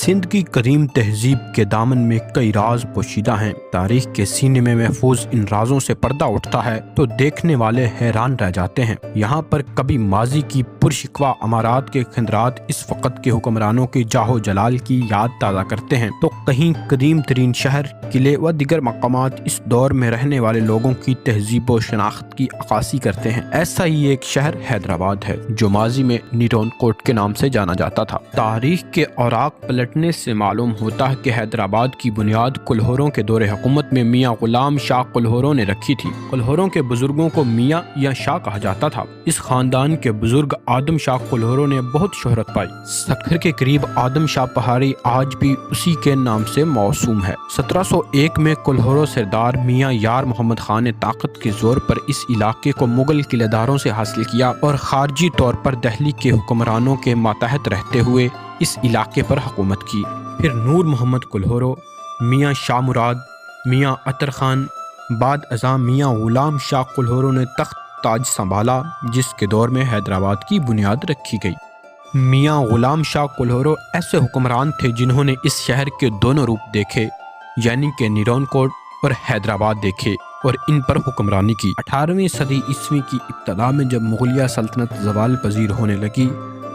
سندھ کی قدیم تہذیب کے دامن میں کئی راز پوشیدہ ہیں۔ تاریخ کے سینے میں محفوظ ان رازوں سے پردہ اٹھتا ہے تو دیکھنے والے حیران رہ جاتے ہیں۔ یہاں پر کبھی ماضی کی پرشکوہ امارات کے خندرات اس وقت کے حکمرانوں کے جاہ و جلال کی یاد تازہ کرتے ہیں، تو کہیں قدیم ترین شہر، قلعے و دیگر مقامات اس دور میں رہنے والے لوگوں کی تہذیب و شناخت کی عکاسی کرتے ہیں۔ ایسا ہی ایک شہر حیدرآباد ہے جو ماضی میں نیرون کوٹ کے نام سے جانا جاتا تھا۔ تاریخ کے اوراق پلٹنے سے معلوم ہوتا ہے کہ حیدرآباد کی بنیاد کلہوروں کے دور حکومت میں میاں غلام شاہ کلہوروں نے رکھی تھی۔ کلہوروں کے بزرگوں کو میاں یا شاہ کہا جاتا تھا۔ اس خاندان کے بزرگ آدم شاہ کلہوروں نے بہت شہرت پائی۔ سکھر کے قریب آدم شاہ پہاڑی آج بھی اسی کے نام سے موسوم ہے۔ 1701 میں کلہوروں سردار میاں یار محمد خان نے طاقت کے زور پر اس علاقے کو مغل قلعہ داروں سے حاصل کیا اور خارجی طور پر دہلی کے حکمرانوں کے ماتحت رہتے ہوئے اس علاقے پر حکومت کی۔ پھر نور محمد کلہوروں، میاں شاہ مراد، میاں عطر خان، بعد ازاں میاں غلام شاہ کلہوروں نے تخت تاج سنبھالا، جس کے دور میں حیدرآباد کی بنیاد رکھی گئی۔ میاں غلام شاہ کلہوروں ایسے حکمران تھے جنہوں نے اس شہر کے دونوں روپ دیکھے، یعنی کہ نیرون کوٹ اور حیدرآباد دیکھے اور ان پر حکمرانی کی۔ 18ویں صدی عیسوی کی ابتدا میں جب مغلیہ سلطنت زوال پذیر ہونے لگی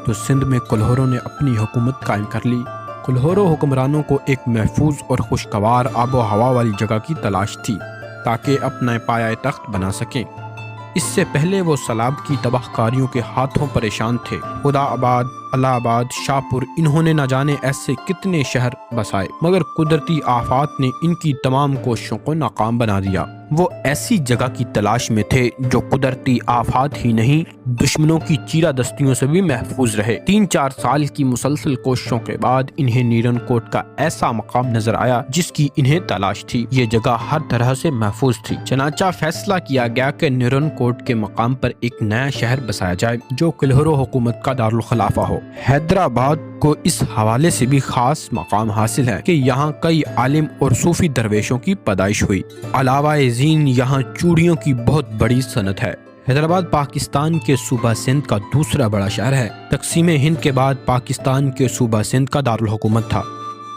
تو سندھ میں کلہوروں نے اپنی حکومت قائم کر لی۔ کلہوروں حکمرانوں کو ایک محفوظ اور خوشگوار آب و ہوا والی جگہ کی تلاش تھی تاکہ اپنا پایہ تخت بنا سکیں۔ اس سے پہلے وہ سیلاب کی تباہ کاریوں کے ہاتھوں پریشان تھے۔ خدا آباد، الہ آباد، شاہپور، انہوں نے نہ جانے ایسے کتنے شہر بسائے، مگر قدرتی آفات نے ان کی تمام کوششوں کو ناکام بنا دیا۔ وہ ایسی جگہ کی تلاش میں تھے جو قدرتی آفات ہی نہیں، دشمنوں کی چیرہ دستیوں سے بھی محفوظ رہے۔ 3-4 سال کی مسلسل کوششوں کے بعد انہیں نیرون کوٹ کا ایسا مقام نظر آیا جس کی انہیں تلاش تھی۔ یہ جگہ ہر طرح سے محفوظ تھی، چنانچہ فیصلہ کیا گیا کہ نیرون کوٹ کے مقام پر ایک نیا شہر بسایا جائے جو کلہوروں حکومت کا دارالخلافہ ہو۔ حیدرآباد کو اس حوالے سے بھی خاص مقام حاصل ہے کہ یہاں کئی عالم اور صوفی درویشوں کی پیدائش ہوئی۔ علاوہ ازیں یہاں چوڑیوں کی بہت بڑی صنعت ہے۔ حیدرآباد پاکستان کے صوبہ سندھ کا دوسرا بڑا شہر ہے۔ تقسیم ہند کے بعد پاکستان کے صوبہ سندھ کا دارالحکومت تھا۔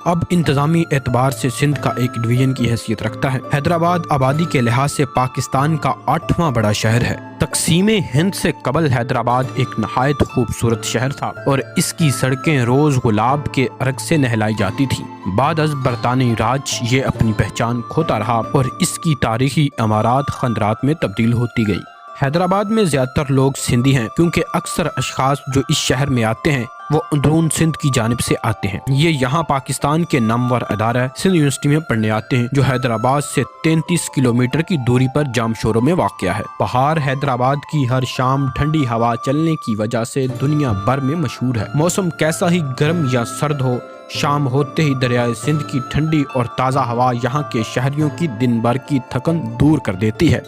اب انتظامی اعتبار سے سندھ کا ایک ڈویژن کی حیثیت رکھتا ہے۔ حیدرآباد آبادی کے لحاظ سے پاکستان کا 8واں بڑا شہر ہے۔ تقسیم ہند سے قبل حیدرآباد ایک نہایت خوبصورت شہر تھا اور اس کی سڑکیں روز گلاب کے عرق سے نہلائی جاتی تھیں۔ بعد از برطانوی راج یہ اپنی پہچان کھوتا رہا اور اس کی تاریخی عمارات خندرات میں تبدیل ہوتی گئی۔ حیدرآباد میں زیادہ تر لوگ سندھی ہیں کیونکہ اکثر اشخاص جو اس شہر میں آتے ہیں وہ اندرون سندھ کی جانب سے آتے ہیں۔ یہ یہاں پاکستان کے نامور ادارہ سندھ یونیورسٹی میں پڑھنے آتے ہیں جو حیدرآباد سے 33 کلومیٹر کی دوری پر جامشورو میں واقع ہے۔ پہاڑ حیدرآباد کی ہر شام ٹھنڈی ہوا چلنے کی وجہ سے دنیا بھر میں مشہور ہے۔ موسم کیسا ہی گرم یا سرد ہو، شام ہوتے ہی دریائے سندھ کی ٹھنڈی اور تازہ ہوا یہاں کے شہریوں کی دن بھر کی تھکن دور کر دیتی ہے۔